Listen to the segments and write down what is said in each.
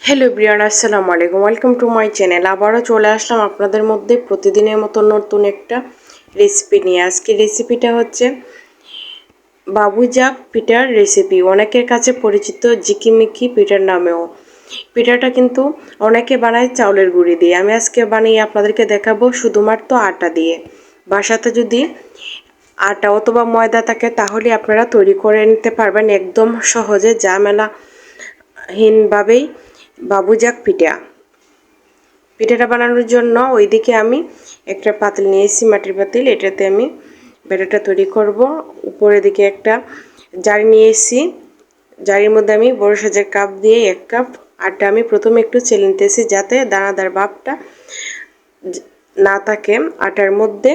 Hello Brian, আসসালামু আলাইকুম। Welcome to my channel. আবারও চলে আসলাম আপনাদের মধ্যে প্রতিদিনের মতো নতুন একটা রেসিপি নিয়ে। আজকে রেসিপিটা হচ্ছে বাবুজাক পিঠার রেসিপি, অনেকের কাছে পরিচিত জিকিমিকি পিঠার নামেও। পিঠাটা কিন্তু অনেকে বানায় চাউলের গুঁড়ি দিয়ে, আমি আজকে বানিয়ে আপনাদেরকে দেখাবো শুধুমাত্র আটা দিয়ে। বাসাতে যদি আটা অথবা ময়দা থাকে তাহলে আপনারা তৈরি করে নিতে পারবেন একদম সহজে, ঝামেলাহীনভাবেই বাবুজাক পিঠাটা বানানোর জন্য ওইদিকে আমি একটা পাতিল নিয়েছি, মাটির পাতিল। এটাতে আমি ব্যাটারটা তৈরি করব। উপরের দিকে একটা জারি নিয়েছি, জারির মধ্যে আমি বড় সাইজের কাপ দিয়ে 1 কাপ আটা আমি প্রথমে একটু চেলে নিতেছি যাতে দানাদার ভাবটা না থাকে আটার মধ্যে।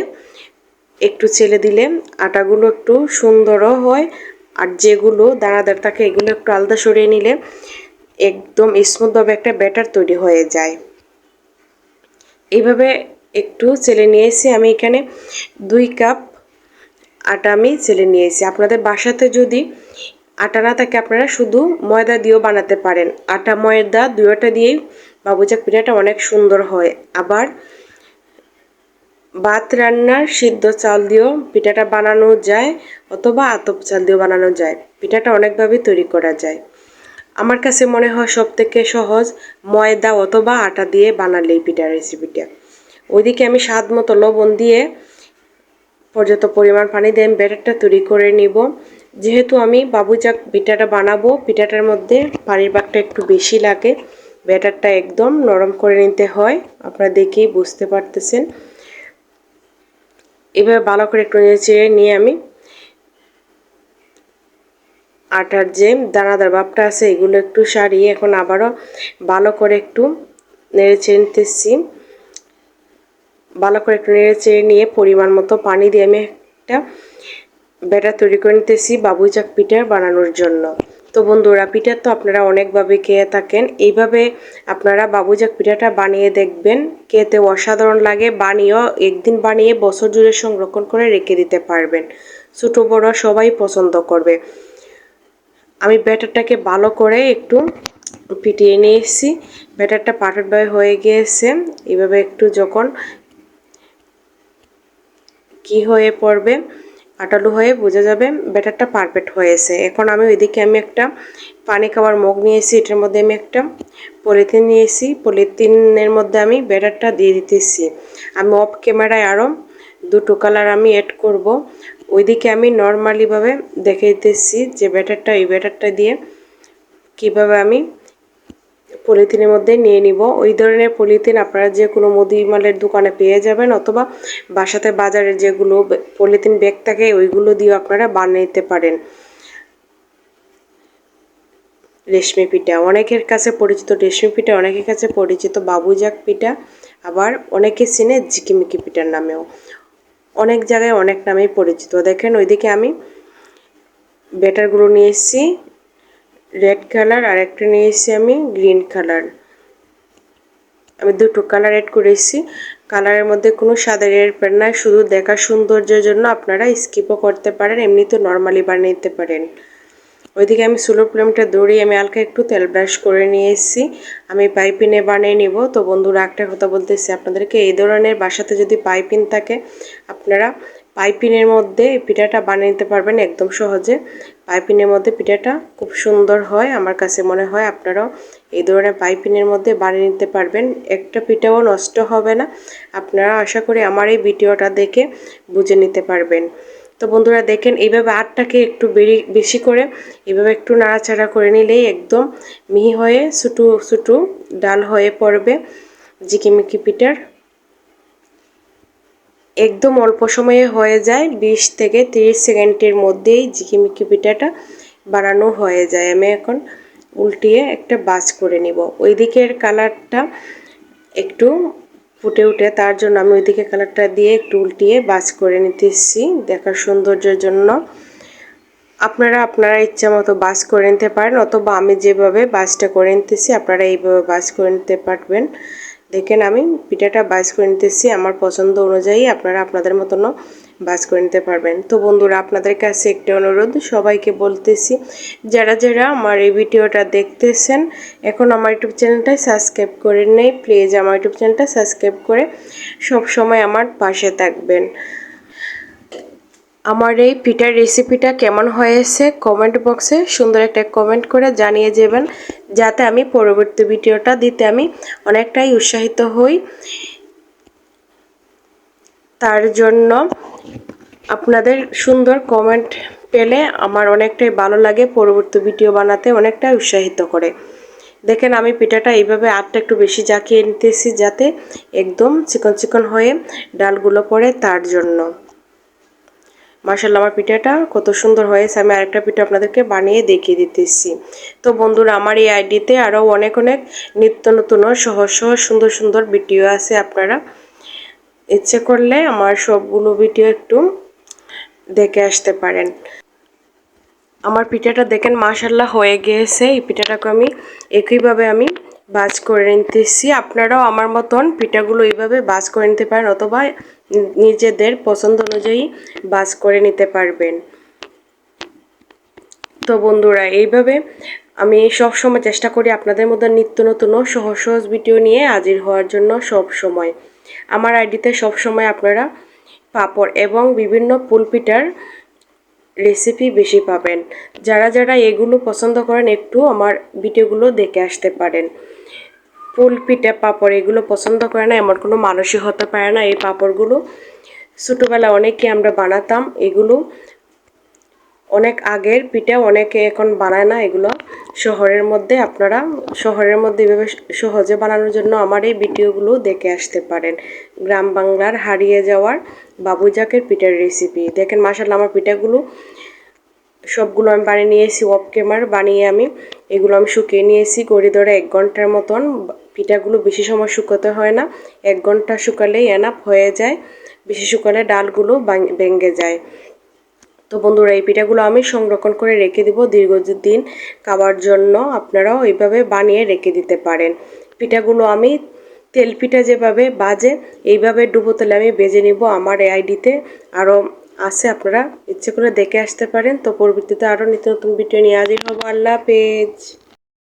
একটু চেলে দিলে আটাগুলো একটু সুন্দরও হয়, আর যেগুলো দানাদার থাকে এগুলো একটু আলাদা সরিয়ে নিলে একদম স্মুথভাবে একটা ব্যাটার তৈরি হয়ে যায়। এইভাবে একটু চেলে নিয়েছি আমি। এখানে 2 কাপ আটা আমি চেলে নিয়েছি। আপনাদের বাসাতে যদি আটা না থাকে আপনারা শুধু ময়দা দিয়েও বানাতে পারেন। আটা ময়দা দুয়োটা দিয়েই বাবুজাক পিঠাটা অনেক সুন্দর হয়। আবার ভাত রান্নার সিদ্ধ চাল দিয়েও পিঠাটা বানানো যায়, অথবা আতপ চাল দিয়েও বানানো যায়। পিঠাটা অনেকভাবে তৈরি করা যায়। আমার কাছে মনে হয় সবথেকে সহজ ময়দা অথবা আটা দিয়ে বানালে এই পিঠার রেসিপিটা। ওইদিকে আমি স্বাদ মতো লবণ দিয়ে পর্যাপ্ত পরিমাণ পানি দিয়ে আমি ব্যাটারটা তৈরি করে নিব। যেহেতু আমি বাবুজাক পিঠাটা বানাবো, পিঠাটার মধ্যে পানির ভাগটা একটু বেশি লাগে। ব্যাটারটা একদম নরম করে নিতে হয়, আপনারা দেখেই বুঝতে পারতেছেন। এভাবে ভালো করে একটু নেড়ে নিয়ে আমি আটার যে দানাদার ভাবটা আছে এগুলো একটু সারিয়ে এখন আবারও ভালো করে একটু নেড়ে নিতেছি। ভালো করে একটু নেড়ে নিয়ে পরিমাণ মতো পানি দিয়ে আমি একটা ব্যাটার তৈরি করে নিতেছি বাবুজাক পিঠা বানানোর জন্য। তো বন্ধুরা, পিঠা তো আপনারা অনেকভাবে খেয়ে থাকেন, এইভাবে আপনারা বাবুজাক পিঠাটা বানিয়ে দেখবেন, খেতে অসাধারণ লাগে। একদিন বানিয়ে বছর জুড়ে সংরক্ষণ করে রেখে দিতে পারবেন, ছোট বড় সবাই পছন্দ করবে। আমি ব্যাটারটাকে ভালো করে একটু পিটিয়ে নিয়েছি। ব্যাটারটা পারফেক্টভাবে হয়ে গিয়েছে। এইভাবে একটু যখন কি হয়ে পড়বে, আটালো হয়ে বোঝা যাবে ব্যাটারটা পারফেক্ট হয়েছে। এখন আমি ওইদিকে একটা পানি খাওয়ার মগ নিয়েছি, এটার মধ্যে আমি একটা পলিথিন নিয়েছি। পলিথিনের মধ্যে আমি ব্যাটারটা দিয়ে দিতেছি। আমি অফ ক্যামেরায় আরও 2টো কালার আমি অ্যাড করব। ওইদিকে আমি নর্মালিভাবে দেখে দিতেছি যে এই ব্যাটারটা দিয়ে কিভাবে আমি পলিথিনের মধ্যে নিয়ে নিব। ওই ধরনের পলিথিন আপনারা যে কোনো মুদিমালের দোকানে পেয়ে যাবেন, অথবা বাসাতে বাজারে যেগুলো পলিথিন ব্যাগ থাকে ওইগুলো দিয়ে আপনারা বানিয়ে নিতে পারেন। রেশমি পিঠা অনেকের কাছে পরিচিত, রেশমি পিঠা অনেকের কাছে পরিচিত বাবুজাক পিঠা, আবার অনেকে চিনে ঝিকিমিকি পিঠার নামেও। অনেক জায়গায় অনেক নামেই পরিচিত। দেখেন ওইদিকে আমি ব্যাটারগুলো নিয়ে এসেছি রেড কালার, আর একটা নিয়ে এসেছি আমি গ্রিন কালার। আমি 2টো কালার অ্যাড করেছি। কালারের মধ্যে কোনো স্বাদের এরপর নাই, শুধু দেখার সৌন্দর্যের জন্য আপনারা স্কিপও করতে পারেন, এমনিতে নর্মালি বানিয়ে নিতে পারেন। ওইদিকে আমি স্লো ফ্লেমটা ধরিয়ে আমি হালকা একটু তেল ব্রাশ করে নিয়ে এসেছি। আমি পাইপিনে বানিয়ে নিব। তো বন্ধুরা, একটা কথা বলতেছি আপনাদেরকে, এই ধরনের বাসাতে যদি পাইপিন থাকে আপনারা পাইপিনের মধ্যে পিঠাটা বানিয়ে নিতে পারবেন একদম সহজে। পাইপিনের মধ্যে পিঠাটা খুব সুন্দর হয়, আমার কাছে মনে হয় আপনারাও এই ধরনের পাইপিনের মধ্যে বানিয়ে নিতে পারবেন, একটা পিঠাও নষ্ট হবে না। আপনারা আশা করি আমার এই ভিডিওটা দেখে বুঝে নিতে পারবেন। তো বন্ধুরা দেখেন, এইভাবে আটটাকে একটু বেশি করে এভাবে একটু নাড়াচাড়া করে নিলেই একদম মিহি হয়ে ছোটো ছোটো ডাল হয়ে পড়বে ঝিকিমিকি পিঠার। একদম অল্প সময়ে হয়ে যায়, 20 থেকে 30 সেকেন্ডের মধ্যেই ঝিকিমিকি পিঠাটা বানানো হয়ে যায়। আমি এখন উল্টিয়ে একটা বাজ করে নিব। ওই দিকের কালারটা একটু ফুটে উঠে, তার জন্য আমি ওইদিকে কালারটা দিয়ে একটু উল্টিয়ে বাজ করে নিতেছি দেখার সৌন্দর্যের জন্য। আপনারা ইচ্ছা মতো বাজ করে নিতে পারেন, অথবা আমি যেভাবে বাজটা করে নিতেছি আপনারা এইভাবে বাজ করে নিতে পারবেন। দেখেন আমি পিঠাটা বাজ করে নিতেছি আমার পছন্দ অনুযায়ী, আপনারা আপনাদের মতনও ভাজ করে নিতে পারবেন। তো বন্ধুরা, আপনাদের কাছে একটা অনুরোধ সবাইকে বলতেছি, যারা যারা আমার এই ভিডিওটা দেখতেছেন এখন আমার ইউটিউব চ্যানেলটা সাবস্ক্রাইব করে নেই, প্লিজ আমার ইউটিউব চ্যানেলটা সাবস্ক্রাইব করে সব সময় আমার পাশে থাকবেন। আমার এই পিঠার রেসিপিটা কেমন হয়েছে কমেন্ট বক্সে সুন্দর একটা কমেন্ট করে জানিয়ে যাবেন, যাতে আমি পরবর্তী ভিডিওটা দিতে আমি অনেকটাই উৎসাহিত হই। তার জন্য আপনাদের সুন্দর কমেন্ট পেলে আমার অনেকটাই ভালো লাগে, পরবর্তী ভিডিও বানাতে অনেকটাই উৎসাহিত করে। দেখেন আমি পিঠাটা এইভাবে আটটা একটু বেশি জাকিয়ে নিতেছি, যাতে একদম চিকন চিকন হয়ে ডালগুলো পড়ে, তার জন্য। মাশাআল্লাহ, আমার পিঠাটা কত সুন্দর হয়েছে। আমি আরেকটা পিঠা আপনাদেরকে বানিয়ে দেখিয়ে দিতেছি। তো বন্ধুরা, আমার এই আইডিতে আরও অনেক অনেক নিত্য নতুন সহজ সহজ সুন্দর সুন্দর ভিডিও আছে, আপনারা ইচ্ছে করলে আমার সবগুলো ভিডিও একটু দেখে আসতে পারেন। আমার পিঠাটা দেখেন মাশাআল্লাহ হয়ে গিয়েছে। এই পিঠাটাকে আমি একইভাবে আমি ভাজ করে নিতেছি। আপনারাও আমার মতন পিঠাগুলো এইভাবে ভাজ করে নিতে পারেন, অথবা নিজেদের পছন্দ অনুযায়ী ভাজ করে নিতে পারবেন। তো বন্ধুরা, এইভাবে আমি সব সময় চেষ্টা করি আপনাদের মধ্যে নিত্য নতুন ও সহজ সহজ ভিডিও নিয়ে হাজির হওয়ার জন্য। সব সময় আমার আইডিতে সব সময় আপনারা পাঁপড় এবং বিভিন্ন পুলপিঠার রেসিপি বেশি পাবেন। যারা যারা এগুলো পছন্দ করেন একটু আমার ভিডিওগুলো দেখে আসতে পারেন। পুলপিঠা পাঁপড় এগুলো পছন্দ করে না এমন কোনো মানুষই হতে পারে না। এই পাঁপড়গুলো ছোটোবেলায় অনেকে আমরা বানাতাম। এগুলো অনেক আগের পিঠা, অনেকে এখন বানায় না এগুলো শহরের মধ্যে। আপনারা শহরের মধ্যে এভাবে সহজে বানানোর জন্য আমার এই ভিডিওগুলো দেখে আসতে পারেন। গ্রাম বাংলার হারিয়ে যাওয়ার বাবুজাকের পিঠার রেসিপি। দেখেন মাশাআল্লাহ, আমার পিঠাগুলো সবগুলো আমি বানিয়ে নিয়েছি অফ ক্যামেরা। বানিয়ে আমি এগুলো আমি শুকিয়ে নিয়েছি গড়ি ধরে 1 ঘন্টার মতন। পিঠাগুলো বেশি সময় শুকোতে হয় না, 1 ঘন্টা শুকালেই এনাফ হয়ে যায়। বেশি শুকালে ডালগুলো ভেঙে যায়। তো বন্ধুরা, এই পিঠাগুলো আমি সংরক্ষণ করে রেখে দিব দীর্ঘদিন খাওয়ার জন্য। আপনারাও এইভাবে বানিয়ে রেখে দিতে পারেন। পিঠাগুলো আমি তেল পিঠা যেভাবে বাজে এইভাবে ডুবো তেলে আমি ভেজে নিব। আমার এই আইডিতে আরও আছে, আপনারা ইচ্ছে করে দেখে আসতে পারেন। তো পরবর্তীতে আরও নিত্য নতুন ভিডিও নিয়ে হাজির হব। আল্লাহ হাফেজ।